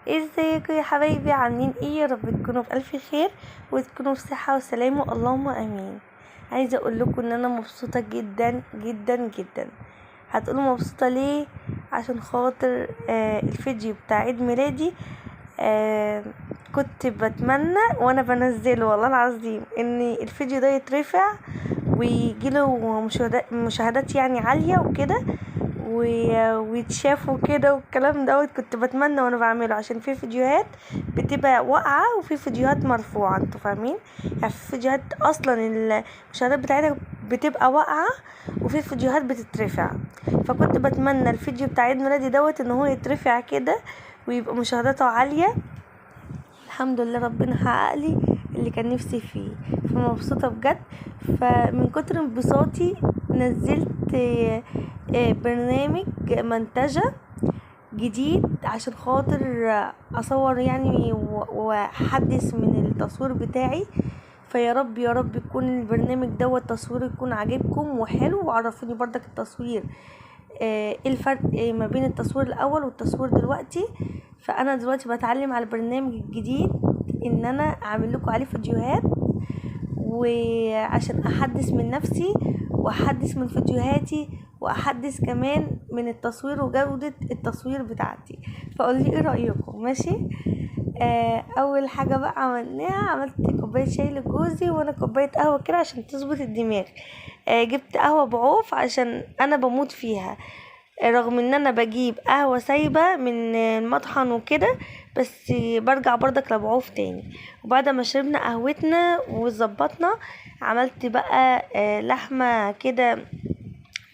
ازيكم يا حبايبي؟ عاملين ايه؟ يا رب تكونوا بألف خير وتكونوا في صحة وسلامة، اللهم امين. عايزة اقول لكم ان انا مبسوطة جدا جدا جدا. هتقولوا مبسوطة ليه؟ عشان خاطر الفيديو بتاع عيد ميلادي. كنت بتمنى وانا بنزله والله العظيم ان الفيديو ده يترفع ويجيله مشاهدات يعني عالية وكده، ويتشافوا كده والكلام دوت. كنت بتمنى وانا بعمله، عشان في فيديوهات بتبقى واقعة وفي فيديوهات مرفوعة، انتوا فاهمين؟ يعني في فيديوهات اصلا المشاهدات بتاعتها بتبقى واقعة، وفي فيديوهات بتترفع. فكنت بتمنى الفيديو بتاع عيد ميلادي دوت ان هو يترفع كده ويبقى مشاهداته عالية. الحمد لله ربنا حقق لي اللي كان نفسي فيه، فمبسوطة بجد. فمن كتر انبساطي نزلت برنامج منتجة جديد عشان خاطر اصور يعني واحدث من التصوير بتاعي. فيا رب يا رب يكون البرنامج دوت تصوير يكون عاجبكم وحلو، وعرفوني برضك التصوير ايه الفرق ما بين التصوير الاول والتصوير دلوقتي. فانا دلوقتي بتعلم على البرنامج الجديد ان انا اعمل لكم عليه فيديوهات، وعشان احدث من نفسي واحدث من فيديوهاتي واحدث كمان من التصوير وجودة التصوير بتاعتي. فقولوا لي ايه رأيكم؟ ماشي. اول حاجة بقى عملناها، عملت كوباية شاي لجوزي وانا كوباية قهوة كده عشان تظبط الدماغ. جبت قهوة بعوف عشان انا بموت فيها، رغم ان انا بجيب قهوة سايبة من المطحن وكده، بس برجع برضك لبعوف تاني. وبعد ما شربنا قهوتنا وظبطنا، عملت بقى لحمة كده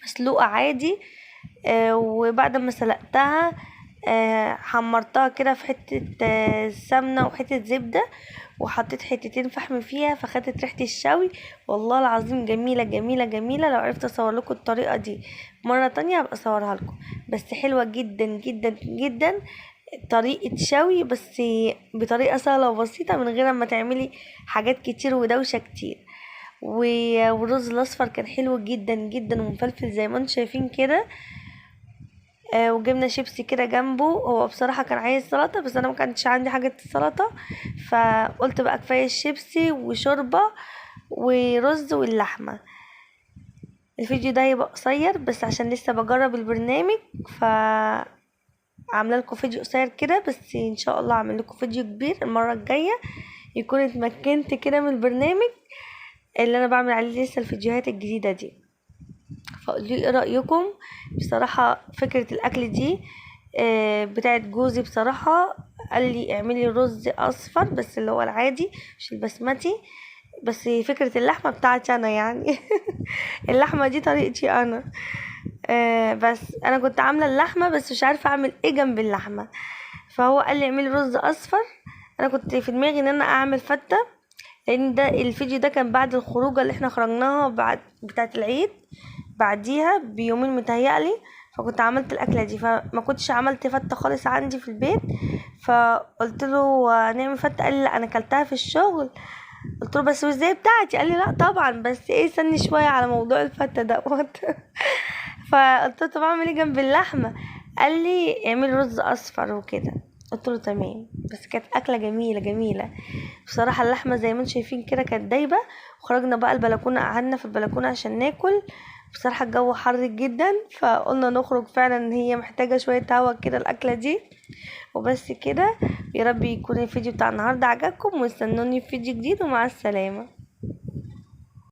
مسلوقة عادي. وبعد ما سلقتها حمرتها كده في حتة سمنة وحتة زبدة، وحطيت حتتين فحم فيها فخدت ريحة الشوي. والله العظيم جميلة جميلة جميلة. لو عرفت اصور لكم الطريقة دي مرة تانية هبقى اصورها لكم، بس حلوة جدا جدا جدا. طريقة شوي بس بطريقة سهلة وبسيطة من غير ما تعملي حاجات كتير ودوشة كتير. والرز الاصفر كان حلو جدا جدا ومفلفل زي ما انتم شايفين كده. وجبنا شيبسي كده جنبه. هو بصراحة كان عايز سلطة بس انا ما كانش عندي حاجة السلطة، فقلت بقى كفاية الشيبسي وشوربة ورز واللحمة. الفيديو ده هيبقى قصير بس عشان لسه بجرب البرنامج، عامله لكم فيديو قصير كده، بس ان شاء الله اعمل لكم فيديو كبير المرة الجاية يكون اتمكنت كده من البرنامج اللي انا بعمل عليه لسه الفيديوهات الجديدة دي. فقولوا لي ايه رأيكم؟ بصراحة فكرة الاكل دي بتاعت جوزي بصراحة. قال لي اعملي رز اصفر بس اللي هو العادي مش البسمتي، بس فكرة اللحمة بتاعتي انا يعني اللحمة دي طريقتي انا. بس انا كنت عاملة اللحمة بس مش عارفة اعمل ايه جنب اللحمة، فهو قال لي اعملي رز اصفر. انا كنت في دماغي ان انا اعمل فتة، لان ده الفيديو ده كان بعد الخروجه اللي احنا خرجناها بعد بتاعه العيد، بعديها بيومين متهيألي. فكنت عملت الاكله دي، فما كنتش عملت فته خالص عندي في البيت. فقلت له نعمل فته، قال لي لا انا اكلتها في الشغل. قلت له بس وازاي بتاعتي؟ قال لي لا طبعا، بس ايه استني شويه على موضوع الفته دوت فقلت له طب اعمل ايه جنب اللحمه؟ قال لي اعملي رز اصفر وكده. قلت له تمام. بس كانت اكله جميله جميله بصراحه. اللحمه زي ما انتم شايفين كده كانت دايبه. وخرجنا بقى البلكونه، قعدنا في البلكونه عشان ناكل. بصراحه الجو حر جدا، فقلنا نخرج فعلا ان هي محتاجه شويه هوا كده الاكله دي. وبس كده. يا رب يكون الفيديو بتاع النهارده عجبكم، واستنوني في فيديو جديد، ومع السلامه.